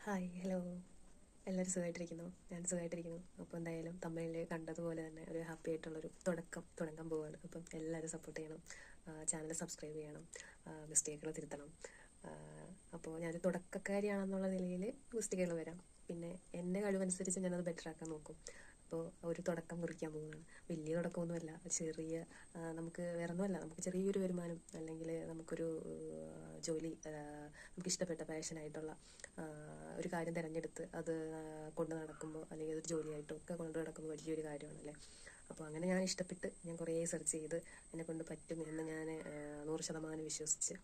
Hi hello എല്ലാവരും സുഖമായിട്ടിരിക്കുന്നു. ഞാൻ സുഖമായിട്ടിരിക്കുന്നു. അപ്പോൾ എന്തായാലും തമിഴിൽ കണ്ടതുപോലെ തന്നെ ഒരു ഹാപ്പി ആയിട്ടുള്ളൊരു തുടങ്ങാൻ പോവുകയാണ്. അപ്പം എല്ലാവരും സപ്പോർട്ട് ചെയ്യണം, ചാനൽ സബ്സ്ക്രൈബ് ചെയ്യണം, മിസ്റ്റേക്കുകൾ തിരുത്തണം. അപ്പോൾ ഞാനൊരു തുടക്കക്കാരിയാണെന്നുള്ള നിലയിൽ മിസ്റ്റേക്കുകൾ വരാം. പിന്നെ എൻ്റെ കഴിവനുസരിച്ച് ഞാനത് ബെറ്റർ ആക്കാൻ നോക്കും. അപ്പോൾ ഒരു തുടക്കം കുറിക്കാൻ പോകുന്നതാണ്. വലിയ തുടക്കമൊന്നുമല്ല, ചെറിയ നമുക്ക് വേറെ ഒന്നുമല്ല, നമുക്ക് ചെറിയൊരു വരുമാനം അല്ലെങ്കിൽ നമുക്കൊരു ജോലി, നമുക്കിഷ്ടപ്പെട്ട പാഷനായിട്ടുള്ള ഒരു കാര്യം തിരഞ്ഞെടുത്ത് അത് കൊണ്ട് നടക്കുമ്പോൾ അല്ലെങ്കിൽ അതൊരു ജോലിയായിട്ടോ ഒക്കെ കൊണ്ട് നടക്കുമ്പോൾ വലിയൊരു കാര്യമാണല്ലേ. അപ്പോൾ അങ്ങനെ ഞാൻ ഇഷ്ടപ്പെട്ട് ഞാൻ കുറേ സെർച്ച് ചെയ്ത് എന്നെക്കൊണ്ട് പറ്റും എന്ന് ഞാൻ 100% വിശ്വസിച്ച്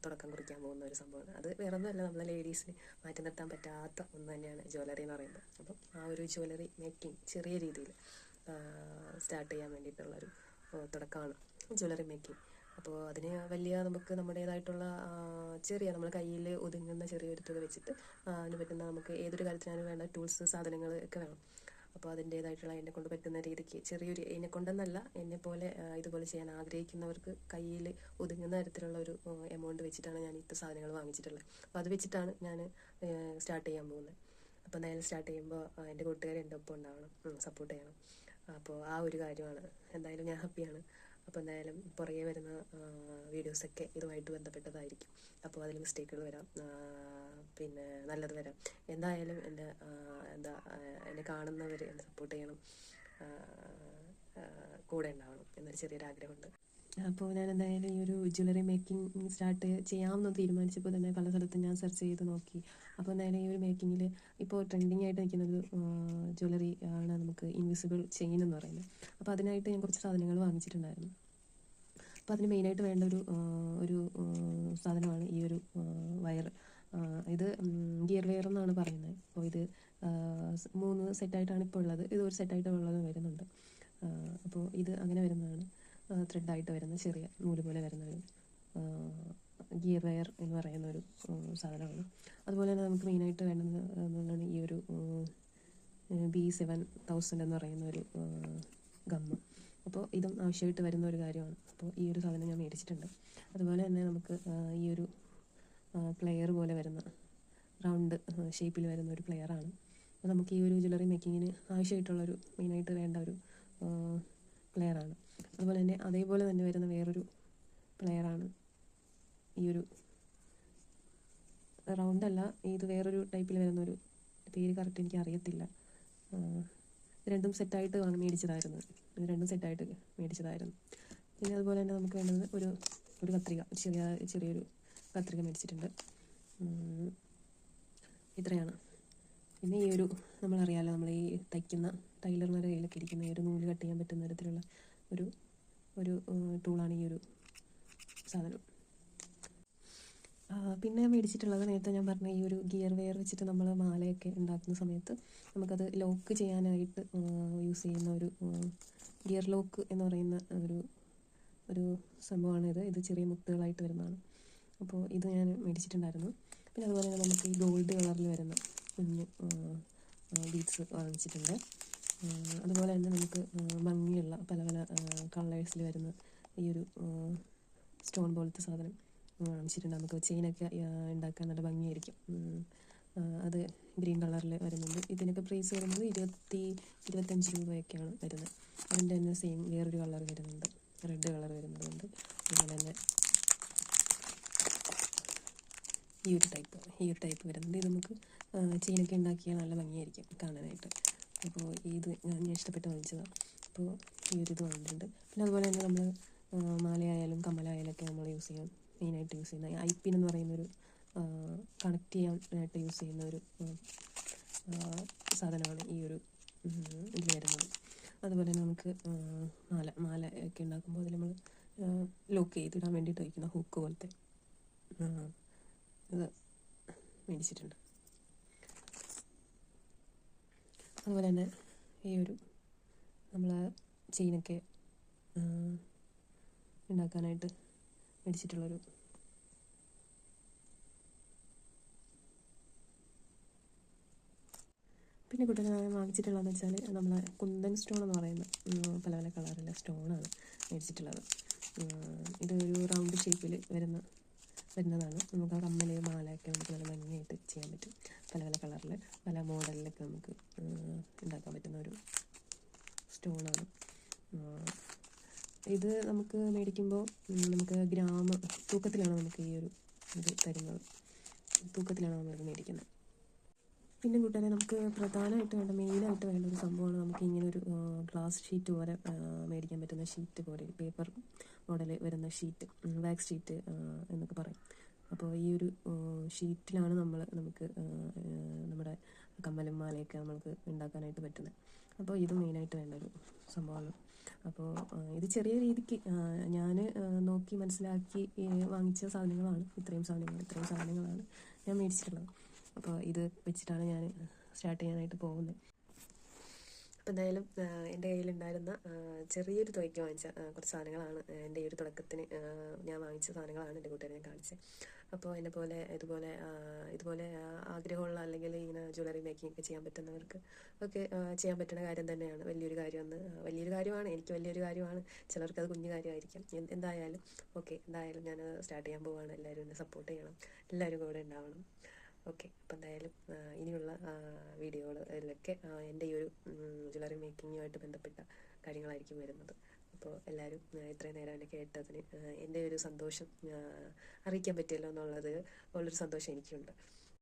തുടക്കം കുറിക്കാൻ പോകുന്ന ഒരു സംഭവമാണ്. അത് വേറെ ഒന്നുമല്ല, നമ്മളെ ലേഡീസിന് മാറ്റി നിർത്താൻ പറ്റാത്ത ഒന്ന് തന്നെയാണ് ജ്വല്ലറി എന്ന് പറയുന്നത്. അപ്പം ആ ഒരു ജ്വല്ലറി മേക്കിംഗ് ചെറിയ രീതിയിൽ സ്റ്റാർട്ട് ചെയ്യാൻ വേണ്ടിയിട്ടുള്ളൊരു തുടക്കമാണ് ജ്വല്ലറി മേക്കിംഗ്. അപ്പോൾ അതിന് വലിയ നമുക്ക് നമ്മുടേതായിട്ടുള്ള നമ്മൾ കയ്യിൽ ഒതുങ്ങുന്ന ചെറിയൊരു തുക വെച്ചിട്ട് അതിന് പറ്റുന്ന നമുക്ക് ഏതൊരു കാര്യത്തിനും വേണ്ട ടൂൾസ് സാധനങ്ങൾ ഒക്കെ വേണം. അപ്പോൾ അതിൻ്റേതായിട്ടുള്ള എന്നെ കൊണ്ട് പറ്റുന്ന രീതിക്ക് ചെറിയൊരു, എന്നെ കൊണ്ടെന്നല്ല, എന്നെപ്പോലെ ഇതുപോലെ ചെയ്യാൻ ആഗ്രഹിക്കുന്നവർക്ക് കയ്യിൽ ഒതുങ്ങുന്ന തരത്തിലുള്ള ഒരു എമൗണ്ട് വെച്ചിട്ടാണ് ഞാൻ ഇത്ര സാധനങ്ങൾ വാങ്ങിച്ചിട്ടുള്ളത്. അപ്പോൾ അത് വെച്ചിട്ടാണ് ഞാൻ സ്റ്റാർട്ട് ചെയ്യാൻ പോകുന്നത്. അപ്പോൾ എന്തായാലും സ്റ്റാർട്ട് ചെയ്യുമ്പോൾ എൻ്റെ കൂട്ടുകാർ എൻ്റെ ഒപ്പം ഉണ്ടാവണം, സപ്പോർട്ട് ചെയ്യണം. അപ്പോൾ ആ ഒരു കാര്യമാണ്. എന്തായാലും ഞാൻ ഹാപ്പിയാണ്. അപ്പോൾ എന്തായാലും പുറകെ വരുന്ന വീഡിയോസൊക്കെ ഇതുമായിട്ട് ബന്ധപ്പെട്ടതായിരിക്കും. അപ്പോൾ അതിൽ മിസ്റ്റേക്കുകൾ വരാം, പിന്നെ നല്ലത് വരാം. എന്തായാലും എന്നെ കാണുന്നവർ എന്നെ സപ്പോർട്ട് ചെയ്യണം, കൂടെ ഉണ്ടാവണം എന്നൊരു ചെറിയൊരു ആഗ്രഹമുണ്ട്. അപ്പോൾ ഞാൻ എന്തായാലും ഈ ഒരു ജ്വല്ലറി മേക്കിംഗ് സ്റ്റാർട്ട് ചെയ്യാമെന്ന് തീരുമാനിച്ചപ്പോൾ തന്നെ പല സ്ഥലത്തും ഞാൻ സെർച്ച് ചെയ്ത് നോക്കി. അപ്പോൾ എന്തായാലും ഈ ഒരു മേക്കിങ്ങിൽ ഇപ്പോൾ ട്രെൻഡിങ് ആയിട്ട് നിൽക്കുന്നൊരു ജ്വല്ലറി ആണ് നമുക്ക് ഇൻവിസിബിൾ ചെയിൻ എന്ന് പറയുന്നത്. അപ്പോൾ അതിനായിട്ട് ഞാൻ കുറച്ച് സാധനങ്ങൾ വാങ്ങിച്ചിട്ടുണ്ടായിരുന്നു. അപ്പോൾ അതിന് മെയിനായിട്ട് വേണ്ട ഒരു സാധനമാണ് ഈ ഒരു വയർ. ഇത് ഗിയർ വെയർ എന്നാണ് പറയുന്നത്. അപ്പോൾ ഇത് 3 സെറ്റായിട്ടാണ് ഇപ്പോൾ ഉള്ളത്. ഇത് ഒരു സെറ്റായിട്ട് ഉള്ളത് വരുന്നുണ്ട്. അപ്പോൾ ഇത് അങ്ങനെ വരുന്നതാണ്, ത്രെഡായിട്ട് വരുന്ന ചെറിയ നൂല് പോലെ വരുന്ന ഒരു ഗിയർ വെയർ എന്ന് പറയുന്ന ഒരു സാധനമാണ്. അതുപോലെ തന്നെ നമുക്ക് മെയിനായിട്ട് വേണ്ടുന്നത് എന്നുള്ളതാണ് ഈ ഒരു B7000 എന്ന് പറയുന്ന ഒരു ഗമ്മ്. അപ്പോൾ ഇതും ആവശ്യമായിട്ട് വരുന്ന ഒരു കാര്യമാണ്. അപ്പോൾ ഈ ഒരു സാധനം ഞാൻ മേടിച്ചിട്ടുണ്ട്. അതുപോലെ തന്നെ നമുക്ക് ഈ ഒരു പ്ലെയർ പോലെ വരുന്ന റൗണ്ട് ഷേപ്പിൽ വരുന്ന ഒരു പ്ലെയറാണ്. അപ്പോൾ നമുക്ക് ഈ ഒരു ജ്വല്ലറി മേക്കിങ്ങിന് ആവശ്യമായിട്ടുള്ളൊരു മെയിനായിട്ട് വേണ്ട ഒരു പ്ലെയറാണ്. അതുപോലെ തന്നെ അതേപോലെ തന്നെ വരുന്ന വേറൊരു പ്ലെയറാണ് ഈ ഒരു റൗണ്ടല്ല, ഇത് വേറൊരു ടൈപ്പിൽ വരുന്നൊരു പേര് കറക്റ്റ് എനിക്ക് അറിയത്തില്ല. രണ്ടും സെറ്റായിട്ട് മേടിച്ചതായിരുന്നു. പിന്നെ അതുപോലെ തന്നെ നമുക്ക് വേണ്ടത് ഒരു കത്രിക, ചെറിയൊരു കത്രിക മേടിച്ചിട്ടുണ്ട്. ഇത്രയാണ്. പിന്നെ ഈ ഒരു നമ്മളറിയാമല്ലോ, നമ്മൾ ഈ തയ്ക്കുന്ന ടൈലർമാരുടെ കയ്യിലൊക്കെ ഇരിക്കുന്ന ഈ ഒരു നൂല് കട്ട് ചെയ്യാൻ പറ്റുന്ന തരത്തിലുള്ള ഒരു ടൂളാണ് ഈ ഒരു സാധനം. പിന്നെ മേടിച്ചിട്ടുള്ളത് നേരത്തെ ഞാൻ പറഞ്ഞ ഈ ഒരു ഗിയർ വെയർ വെച്ചിട്ട് നമ്മൾ മാലയൊക്കെ ഉണ്ടാക്കുന്ന സമയത്ത് നമുക്കത് ലോക്ക് ചെയ്യാനായിട്ട് യൂസ് ചെയ്യുന്ന ഒരു ഗിയർ ലോക്ക് എന്ന് പറയുന്ന ഒരു സംഭവമാണിത്. ഇത് ചെറിയ മുത്തുകളായിട്ട് വരുന്നതാണ്. അപ്പോൾ ഇത് ഞാൻ മേടിച്ചിട്ടുണ്ടായിരുന്നു. പിന്നെ അതുപോലെ തന്നെ നമുക്ക് ഈ ഗോൾഡ് കളറിൽ വരുന്ന കുഞ്ഞ് ബീഡ്സ് വാങ്ങിച്ചിട്ടുണ്ട്. അതുപോലെ തന്നെ നമുക്ക് ഭംഗിയുള്ള പല കളേഴ്സിൽ വരുന്ന ഈ ഒരു സ്റ്റോൺ പോലത്തെ സാധനം വാങ്ങിച്ചിട്ടുണ്ട്. നമുക്ക് ചെയിനൊക്കെ ഉണ്ടാക്കാൻ നല്ല ഭംഗിയായിരിക്കും. അത് ഗ്രീൻ കളറിൽ വരുന്നുണ്ട്. ഇതിനൊക്കെ പ്രൈസ് വരുന്നത് 25 രൂപയൊക്കെയാണ് വരുന്നത്. അതിൻ്റെ തന്നെ സെയിം വേറൊരു കളർ വരുന്നുണ്ട്, റെഡ് കളർ വരുന്നതുണ്ട്. അതുപോലെ തന്നെ ഈ ഒരു ടൈപ്പ് വരുന്നുണ്ട്. ഇത് നമുക്ക് ചെയിനൊക്കെ ഉണ്ടാക്കിയാൽ നല്ല ഭംഗിയായിരിക്കും കാണാനായിട്ട്. അപ്പോൾ ഇത് ഞാൻ ഇഷ്ടപ്പെട്ട് വാങ്ങിച്ചതാണ്. അപ്പോൾ ഈ ഒരു ഇത് വാങ്ങിയിട്ടുണ്ട്. പിന്നെ അതുപോലെ തന്നെ നമ്മൾ മാലയായാലും കമ്മലായാലും ഒക്കെ നമ്മൾ മെയിനായിട്ട് യൂസ് ചെയ്യുന്ന ഐപ്പിൻ എന്ന് പറയുന്നൊരു കണക്ട് ചെയ്യാനായിട്ട് യൂസ് ചെയ്യുന്ന ഒരു സാധനമാണ് ഈ ഒരു ഇതിൽ വരുന്നത്. അതുപോലെ തന്നെ നമുക്ക് മാല ഒക്കെ ഉണ്ടാക്കുമ്പോൾ അതിൽ നമ്മൾ ലോക്ക് ചെയ്തിടാൻ വേണ്ടിയിട്ട് വയ്ക്കുന്ന ഹൂക്ക് പോലത്തെ ഇത് മേടിച്ചിട്ടുണ്ട്. അതുപോലെ തന്നെ ഈ ഒരു നമ്മൾ ചെയിനൊക്കെ ഉണ്ടാക്കാനായിട്ട് മേടിച്ചിട്ടുള്ളൊരു പിന്നെ കൂട്ടുകാരെ വാങ്ങിച്ചിട്ടുള്ളതെന്ന് വെച്ചാൽ നമ്മളെ കുന്തൻ സ്റ്റോൺ എന്ന് പറയുന്ന പല കളറിലെ സ്റ്റോണാണ് മേടിച്ചിട്ടുള്ളത്. ഇതൊരു റൗണ്ട് ഷേപ്പിൽ വരുന്നതാണ്. നമുക്ക് ആ കമ്മൽ മാലയൊക്കെ നമുക്ക് നല്ല ഭംഗിയായിട്ട് ചെയ്യാൻ പറ്റും. പല പല കളറിൽ പല മോഡലിലൊക്കെ നമുക്ക് ഉണ്ടാക്കാൻ പറ്റുന്ന ഒരു സ്റ്റോണാണ്. ഇത് നമുക്ക് മേടിക്കുമ്പോൾ നമുക്ക് തൂക്കത്തിലാണ് നമുക്ക് ഈ ഒരു ഇത് തരുന്നത്. തൂക്കത്തിലാണ് നമ്മളിത് മേടിക്കുന്നത്. പിന്നെ കൂട്ടുകാരെ, നമുക്ക് പ്രധാനമായിട്ട് മെയിനായിട്ട് വേണ്ട ഒരു സംഭവമാണ് നമുക്ക് ഇങ്ങനെ ഒരു ഗ്ലാസ് ഷീറ്റ് പോലെ മേടിക്കാൻ പറ്റുന്ന ഷീറ്റ് പോലെ പേപ്പർ മോഡൽ വരുന്ന ഷീറ്റ്, വാക്സ് ഷീറ്റ് എന്നൊക്കെ പറയും. അപ്പോൾ ഈ ഒരു ഷീറ്റിലാണ് നമുക്ക് നമ്മുടെ കമ്മലും മാലയൊക്കെ നമുക്ക് ഉണ്ടാക്കാനായിട്ട് പറ്റുന്നത്. അപ്പോൾ ഇത് മെയിനായിട്ട് വേണ്ട ഒരു സംഭവമാണ്. അപ്പോൾ ഇത് ചെറിയ രീതിക്ക് ഞാൻ നോക്കി മനസ്സിലാക്കി വാങ്ങിച്ച സാധനങ്ങളാണ്. ഇത്രയും സാധനങ്ങളാണ് ഞാൻ മേടിച്ചിട്ടുള്ളത്. അപ്പോൾ ഇത് വെച്ചിട്ടാണ് ഞാൻ സ്റ്റാർട്ട് ചെയ്യാനായിട്ട് പോകുന്നത്. അപ്പോൾ എന്തായാലും എൻ്റെ കയ്യിലുണ്ടായിരുന്ന ചെറിയൊരു തുകയ്ക്ക് വാങ്ങിച്ച കുറച്ച് സാധനങ്ങളാണ് എൻ്റെ ഈ ഒരു തുടക്കത്തിന് ഞാൻ വാങ്ങിച്ച സാധനങ്ങളാണ് എൻ്റെ കൂട്ടുകാരെ ഞാൻ കാണിച്ചത്. അപ്പോൾ ഇതുപോലെ ആഗ്രഹമുള്ള അല്ലെങ്കിൽ ഇങ്ങനെ ജ്വല്ലറി മേക്കിംഗ് ഒക്കെ ചെയ്യാൻ പറ്റുന്നവർക്ക് ഒക്കെ ചെയ്യാൻ പറ്റുന്ന കാര്യം തന്നെയാണ്. വലിയൊരു കാര്യമാണ്. എനിക്ക് വലിയൊരു കാര്യമാണ്. ചിലർക്ക് അത് കുഞ്ഞു കാര്യമായിരിക്കും. എന്തായാലും ഞാൻ സ്റ്റാർട്ട് ചെയ്യാൻ പോവുകയാണ്. എല്ലാവരും എന്നെ സപ്പോർട്ട് ചെയ്യണം. എല്ലാവരും കൂടെ ഉണ്ടാവണം. ഓക്കെ. അപ്പോൾ എന്തായാലും ഇനിയുള്ള വീഡിയോകളിലൊക്കെ എൻ്റെ ഈ ഒരു ജ്വല്ലറി മേക്കിങ്ങുമായിട്ട് ബന്ധപ്പെട്ട കാര്യങ്ങളായിരിക്കും വരുന്നത്. അപ്പോൾ എല്ലാവരും ഇത്രയും നേരം എന്നെ കേട്ടതിന് എൻ്റെ ഒരു സന്തോഷം അറിയിക്കാൻ പറ്റിയല്ലോ എന്നുള്ളൊരു സന്തോഷം എനിക്കുണ്ട്.